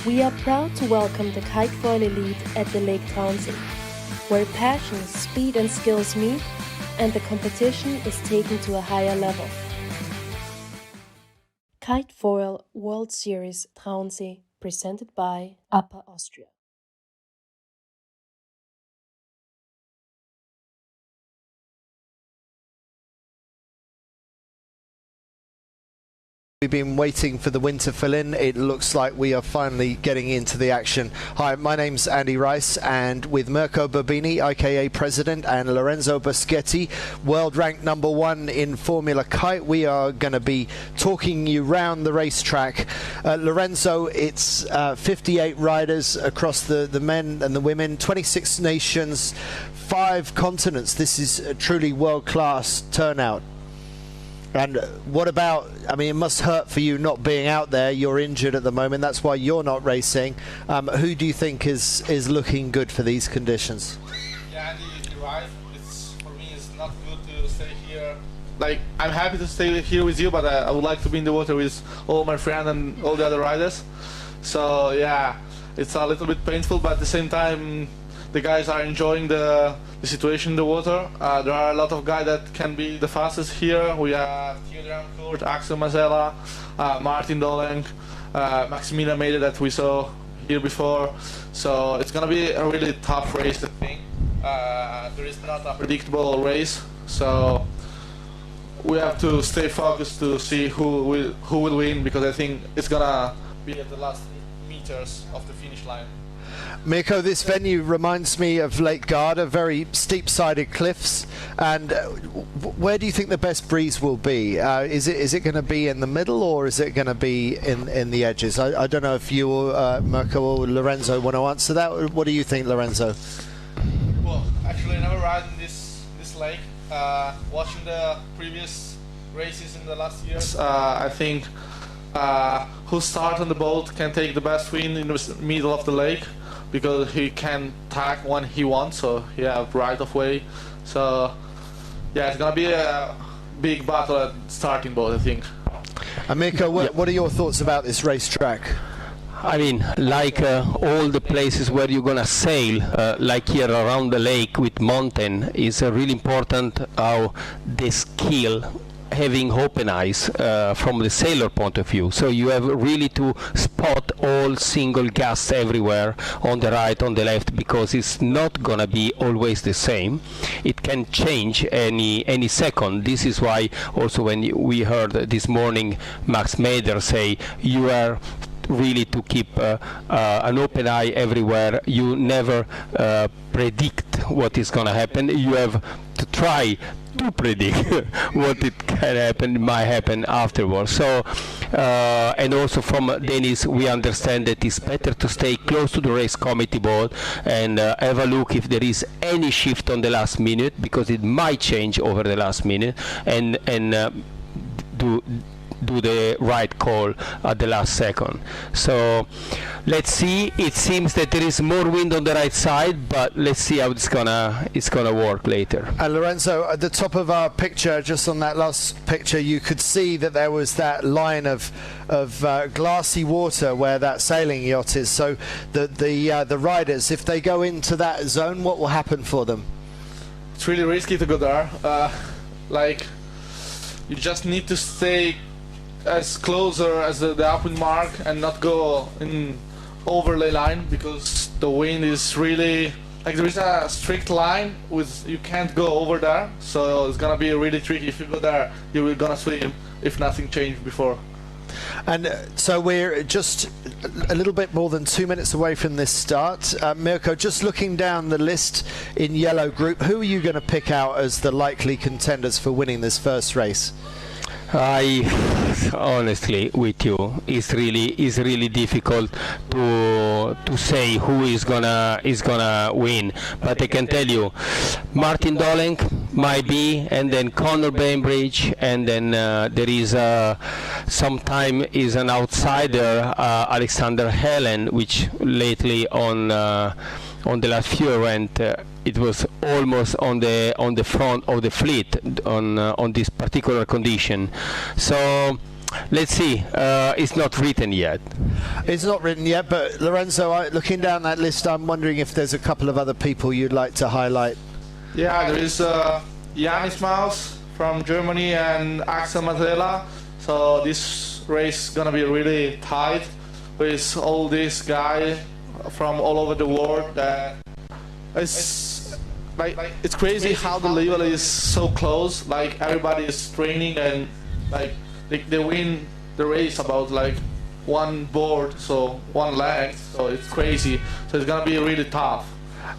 We are proud to welcome the KiteFoil elite at the Lake Townsend, where passion, speed and skills meet and the competition is taken to a higher level. KiteFoil World Series Townsend, presented by Upper Austria. We've been waiting for the wind to fill in. It looks like we are finally getting into the action. Hi, my name's Andy Rice, and with Mirko Bobini, aka President, and Lorenzo Boschetti, world ranked #1 in Formula Kite, we are going to be talking you round the racetrack. Lorenzo, it's 58 riders across the men and the women, 26 nations, 5 continents. This is a truly world-class turnout. And what about, I mean, it must hurt for you not being out there. You're injured at the moment. That's why you're not racing. Who do you think is looking good for these conditions? Yeah, Andy, you're right. For me, it's not good to stay here. Like, I'm happy to stay here with you, but I would like to be in the water with all my friends and all the other riders. So, yeah, it's a little bit painful, but at the same time, the guys are enjoying the situation in the water. There are a lot of guys that can be the fastest here. We have Theodor Kurt, Axel Mazella, Martin Dolenk, Maximilian Mede that we saw here before. So it's gonna be a really tough race, I think. There is not a predictable race, so we have to stay focused to see who will win, because I think it's gonna be at the last meters of the finish line. Mirko, this venue reminds me of Lake Garda, very steep-sided cliffs. And where do you think the best breeze will be? Is it going to be in the middle, or is it going to be in the edges? I don't know if you, Mirko or Lorenzo, want to answer that. What do you think, Lorenzo? Well, actually, I never ride in this lake. Watching the previous races in the last years, I think who start on the boat can take the best win in the middle of the lake, because he can tag when he wants, so he have right of way. So yeah, it's gonna be a big battle at starting boat, I think. Mirko, what are your thoughts about this racetrack? I mean, like all the places where you're gonna sail, like here around the lake with mountain, is really important how the skill having open eyes from the sailor point of view. So you have really to spot all single gusts everywhere, on the right, on the left, because it's not gonna be always the same. It can change any second. This is why also when we heard this morning Max Mader say you are really to keep an open eye everywhere. You never predict what is gonna happen. You have to try to predict what it can happen, might happen afterwards. So, and also from Dennis, we understand that it's better to stay close to the race committee board and have a look if there is any shift on the last minute, because it might change over the last minute, and do the right call at the last second. So let's see. It seems that there is more wind on the right side, but let's see how it's gonna work later. And Lorenzo, at the top of our picture, just on that last picture, you could see that there was that line of glassy water where that sailing yacht is. So the riders, if they go into that zone, what will happen for them? It's really risky to go there. Like, you just need to stay as closer as the upwind mark and not go in overlay line, because the wind is really, like, there is a strict line with, you can't go over there, so it's gonna be really tricky. If you go there, you will gonna swim if nothing changed before. And so we're just a little bit more than 2 minutes away from this start. Mirko, just looking down the list in yellow group, who are you going to pick out as the likely contenders for winning this first race? I honestly, with you, it's really difficult to say who is gonna win. But I can tell you, Martin Dolenk might be, and then Conor Bainbridge, and then there is sometime is an outsider, Alexander Helen, which lately on the last few event it was almost on the front of the fleet on this particular condition. So Let's see. It's not written yet. It's not written yet, but Lorenzo, looking down that list, I'm wondering if there's a couple of other people you'd like to highlight. Yeah, there is Yanis Maus from Germany and Axel Mazzella. So this race is gonna be really tight with all these guys from all over the world. It's like it's crazy how the level is so close. Like everybody is training and like they win the race about like one board, so one leg. So it's crazy. So it's gonna be really tough.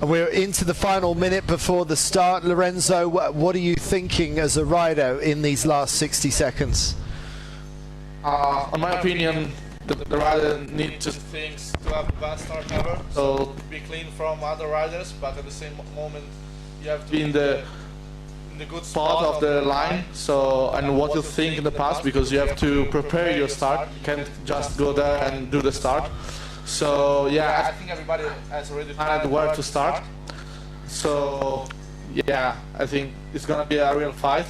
We're into the final minute before the start. Lorenzo, what are you thinking as a rider in these last 60 seconds? In my opinion, the rider needs to think to have the best start ever, so be clean from other riders, but at the same moment you have to be in the good spot of the line. So, and what you think in the past, because you have to prepare your start. You can't just go there and do the start. So yeah, I think everybody has already planned where to start. So yeah, I think it's gonna be a real fight.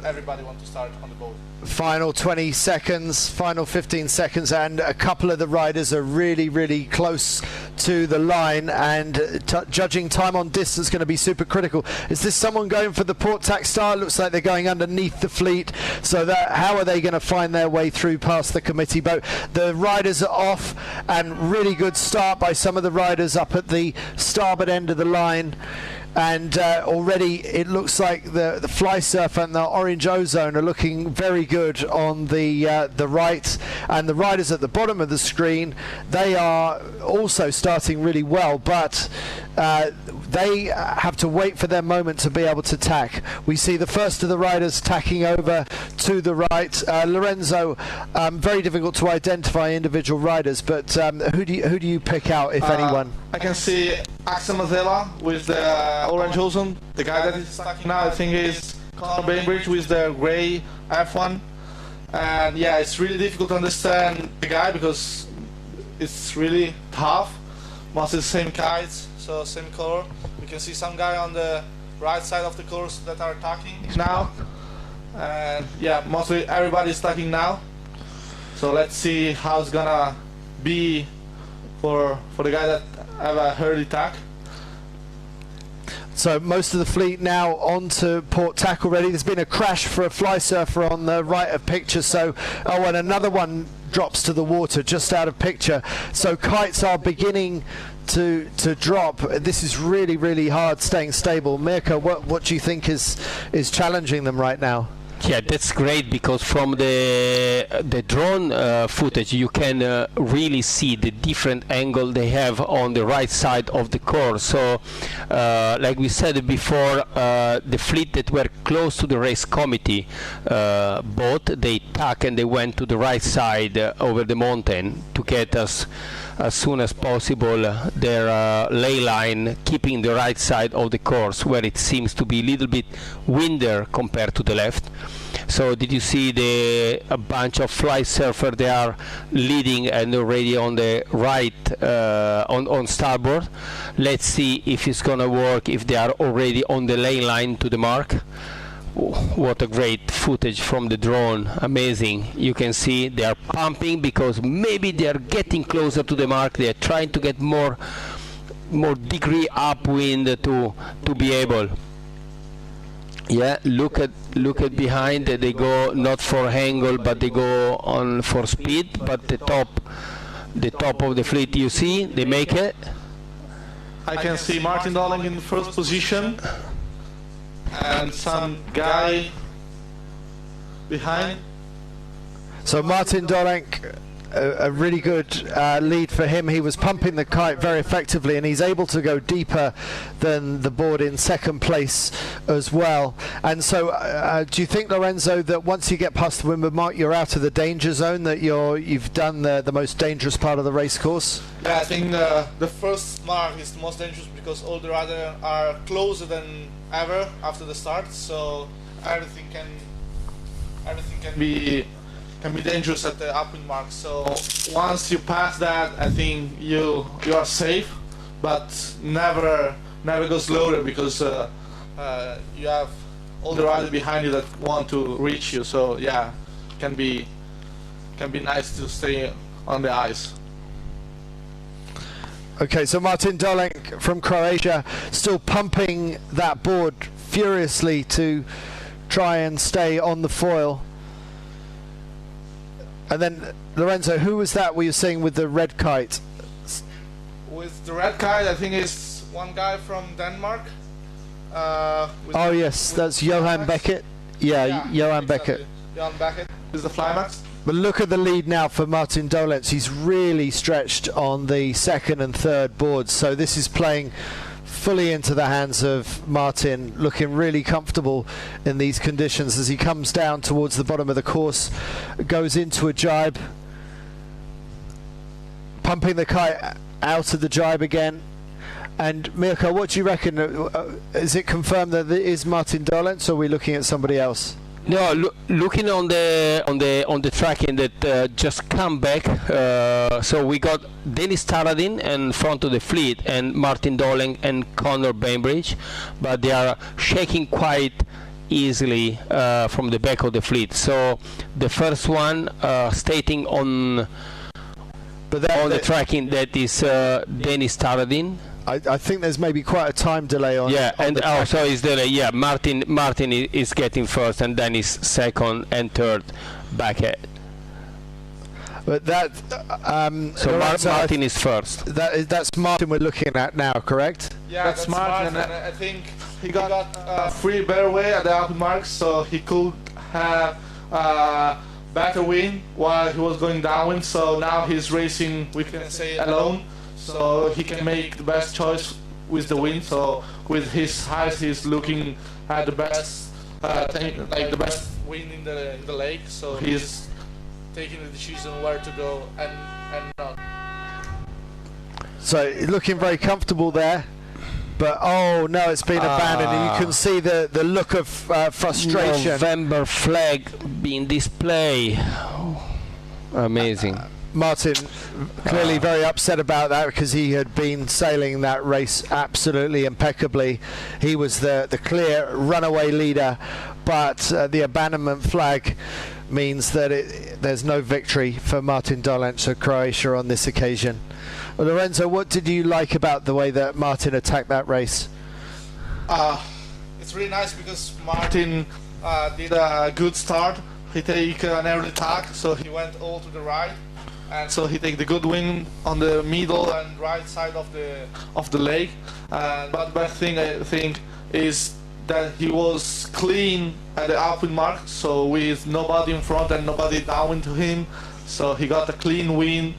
Everybody wants to start on the boat. Final 20 seconds, final 15 seconds, and a couple of the riders are really close to the line, and judging time on distance is going to be super critical. Is this someone going for the port tack start? Looks like they're going underneath the fleet, so how are they going to find their way through past the committee boat? The riders are off, and really good start by some of the riders up at the starboard end of the line. And already it looks like the fly surf and the orange ozone are looking very good on the right, and the riders at the bottom of the screen, they are also starting really well, but they have to wait for their moment to be able to tack. We see the first of the riders tacking over to the right. Lorenzo, very difficult to identify individual riders, but who do you pick out, if anyone? I can see Axel Mazzella with the orange ozone. The guy that is stuck now, I think, is Conor Bainbridge with the grey F1. And yeah, it's really difficult to understand the guy because it's really tough. Mostly the same kites, so same color. You can see some guy on the right side of the course that are attacking now. And yeah, mostly everybody is attacking now. So let's see how it's gonna be for the guy that have a early tack. So most of the fleet now onto port tack already. There's been a crash for a fly surfer on the right of picture. So, and another one drops to the water just out of picture. So kites are beginning to drop. This is really hard staying stable. Mirko, what do you think is challenging them right now? Yeah, that's great, because from the drone footage you can really see the different angle they have on the right side of the course. So like we said before, the fleet that were close to the race committee boat, they tack and they went to the right side over the mountain to get us as soon as possible their ley line, keeping the right side of the course, where it seems to be a little bit windier compared to the left. So did you see a bunch of fly surfers? They are leading and already on the right, on starboard. Let's see if it's gonna work, if they are already on the ley line to the mark. What a great footage from the drone, amazing. You can see they are pumping because maybe they are getting closer to the mark. They are trying to get more degree upwind to be able. Yeah, look at behind. They go not for angle, but they go on for speed. But the top of the fleet, you see, they make it. I can see Martin Darling in the first position, and some guy behind. So Martin Dolenk, a really good lead for him. He was pumping the kite very effectively, and he's able to go deeper than the board in second place as well. And so do you think, Lorenzo, that once you get past the windward mark you're out of the danger zone, that you've done the most dangerous part of the race course? Yeah, I think the first mark is the most dangerous because all the riders are closer than ever after the start, so everything can be dangerous at the upwind mark. So once you pass that, I think you are safe, but never go slower, because you have all the riders behind you that want to reach you. So yeah, can be can be nice to stay on the ice. Okay, so Martin Dolenc from Croatia still pumping that board furiously to try and stay on the foil. And then, Lorenzo, who was that we were seeing with the red kite? With the red kite, I think it's one guy from Denmark. Oh yes, that's Johan Beckett. Yeah, Johan exactly. Beckett. Johan Beckett is the Flymax. But look at the lead now for Martin Dolenc. He's really stretched on the second and third boards. So this is playing fully into the hands of Martin, looking really comfortable in these conditions as he comes down towards the bottom of the course, goes into a jibe, pumping the kite out of the jibe again. And Mirko, what do you reckon? Is it confirmed that it is Martin Dolenc, or are we looking at somebody else? No, looking on the tracking that just come back. So we got Dennis Taradin in front of the fleet, and Martin Dolenc and Connor Bainbridge, but they are shaking quite easily from the back of the fleet. So the first one stating on the tracking that is Dennis Taradin. I think there's maybe quite a time delay on. Yeah, on and also is there? Yeah, Martin is getting first, and then is second and third back at. But that so Martin is first. That's Martin we're looking at now, correct? Yeah, that's Martin. I think he got free better way at the open marks, so he could have better win while he was going downwind. So now he's racing, we can say, alone. So he can make the best choice with the win. So with his height, he's looking at the best, the best win in the lake. So he's taking the decision where to go and not. So looking very comfortable there, but oh no, it's been abandoned. And you can see the look of frustration. November flag being displayed. Amazing. Martin clearly very upset about that because he had been sailing that race absolutely impeccably. He was the clear runaway leader, but the abandonment flag means that there's no victory for Martin Dolenc of Croatia on this occasion. Well, Lorenzo, what did you like about the way that Martin attacked that race? It's really nice because Martin did a good start. He take an early attack, so he went all to the right. And so he take the good win on the middle and right side of the lake. But the best thing I think is that he was clean at the upwind mark, so with nobody in front and nobody downwind to him. So he got a clean win,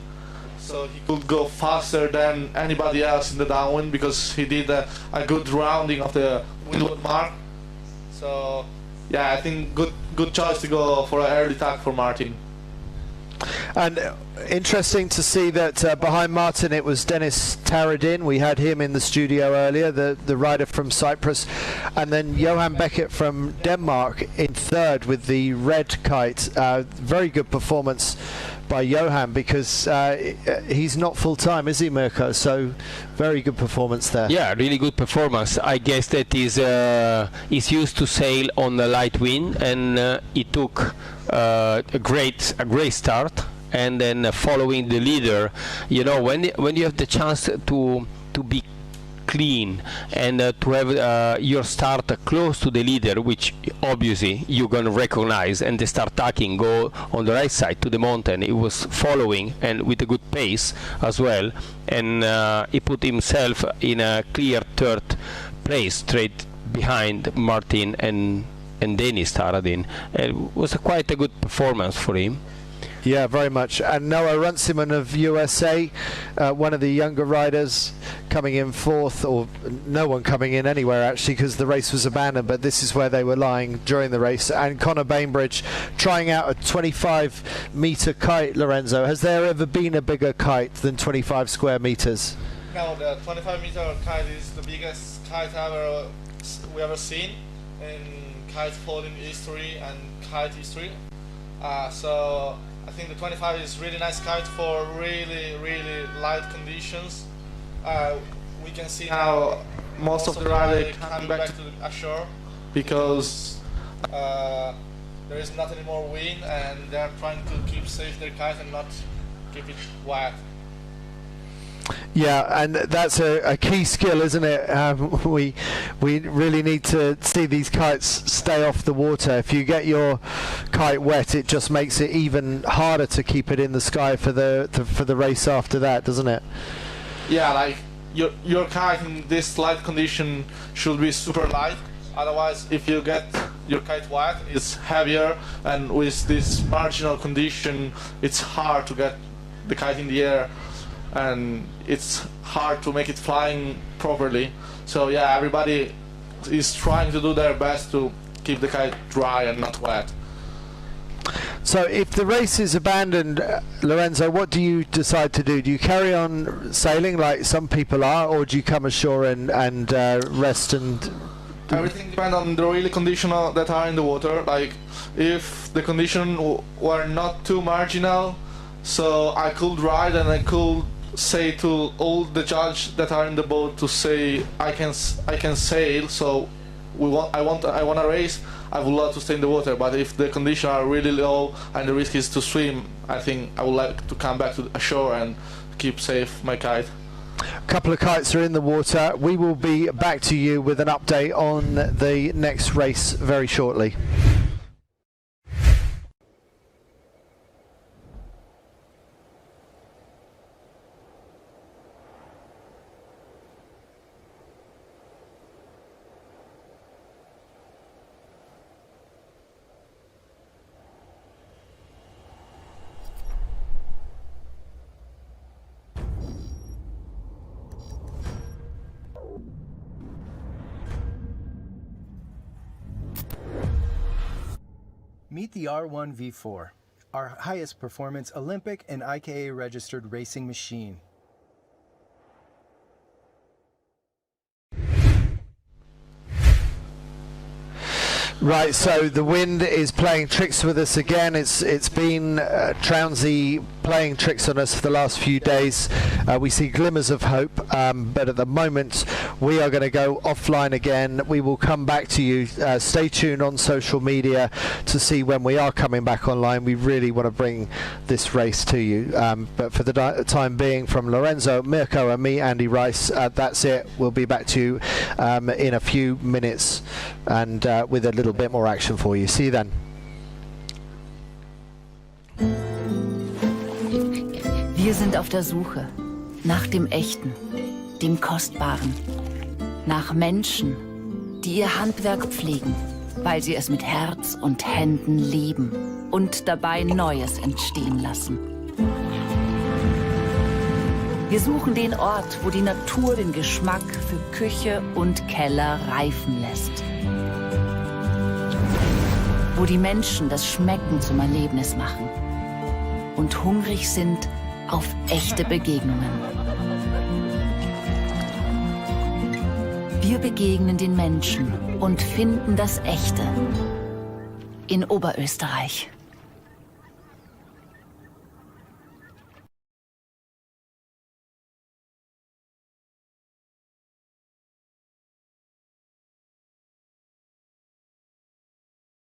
so he could go faster than anybody else in the downwind because he did a good rounding of the windward mark. So yeah, I think good choice to go for an early attack for Martin. And interesting to see that behind Martin it was Dennis Taradin. We had him in the studio earlier, the rider from Cyprus, and then Johan Beckett from Denmark in third with the red kite. Very good performance by Johan because he's not full time, is he, Mirko? So very good performance there. Yeah, really good performance. I guess that is used to sail on the light wind, and he took a great start, and then following the leader. You know, when you have the chance to be clean and to have your start close to the leader, which obviously you're going to recognize, and the start attacking go on the right side to the mountain. He was following and with a good pace as well, and he put himself in a clear third place, straight behind Martin and Dennis Taradin. It was quite a good performance for him. Yeah, very much. And Noah Runciman of USA, one of the younger riders, coming in fourth, or no one coming in anywhere actually because the race was abandoned, but this is where they were lying during the race. And Connor Bainbridge trying out a 25-meter kite, Lorenzo. Has there ever been a bigger kite than 25 square meters? No, the 25-meter kite is the biggest kite we ever seen in KiteFoil history and kite history. So I think the 25 is really nice kite for really light conditions. We can see now most of the riders coming back to the ashore because the there is not any more wind, and they are trying to keep safe their kite and not keep it wet. Yeah, and that's a key skill, isn't it? We really need to see these kites stay off the water. If you get your kite wet, it just makes it even harder to keep it in the sky for the race after that, doesn't it? Yeah, like your kite in this light condition should be super light. Otherwise, if you get your kite wet, it's heavier, and with this marginal condition, it's hard to get the kite in the air, and it's hard to make it flying properly. So yeah, everybody is trying to do their best to keep the kite dry and not wet. So if the race is abandoned, Lorenzo, what do you decide to do? Do you carry on sailing like some people are, or do you come ashore and rest and... Everything depends on the really condition that are in the water. Like, if the condition were not too marginal, so I could ride and I could say to all the judges that are in the boat to say I can sail. So I want a race. I would love to stay in the water. But if the conditions are really low and the risk is to swim, I think I would like to come back to the shore and keep safe my kite. A couple of kites are in the water. We will be back to you with an update on the next race very shortly. Meet the R1 V4, our highest performance Olympic and IKA registered racing machine. Right, so the wind is playing tricks with us again. It's been Trounsey playing tricks on us for the last few days. We see glimmers of hope, but at the moment we are going to go offline again. We will come back to you. Stay tuned on social media to see when we are coming back online. We really want to bring this race to you. But for the time being, from Lorenzo, Mirko and me, Andy Rice, that's it. We'll be back to you in a few minutes and with a little bit more action for you. See you then. Wir sind auf der Suche nach dem Echten, dem Kostbaren, nach Menschen, die ihr Handwerk pflegen, weil sie es mit Herz und Händen lieben und dabei Neues entstehen lassen. Wir suchen den Ort, wo die Natur den Geschmack für Küche und Keller reifen lässt. Wo die Menschen das Schmecken zum Erlebnis machen und hungrig sind auf echte Begegnungen. Wir begegnen den Menschen und finden das Echte in Oberösterreich.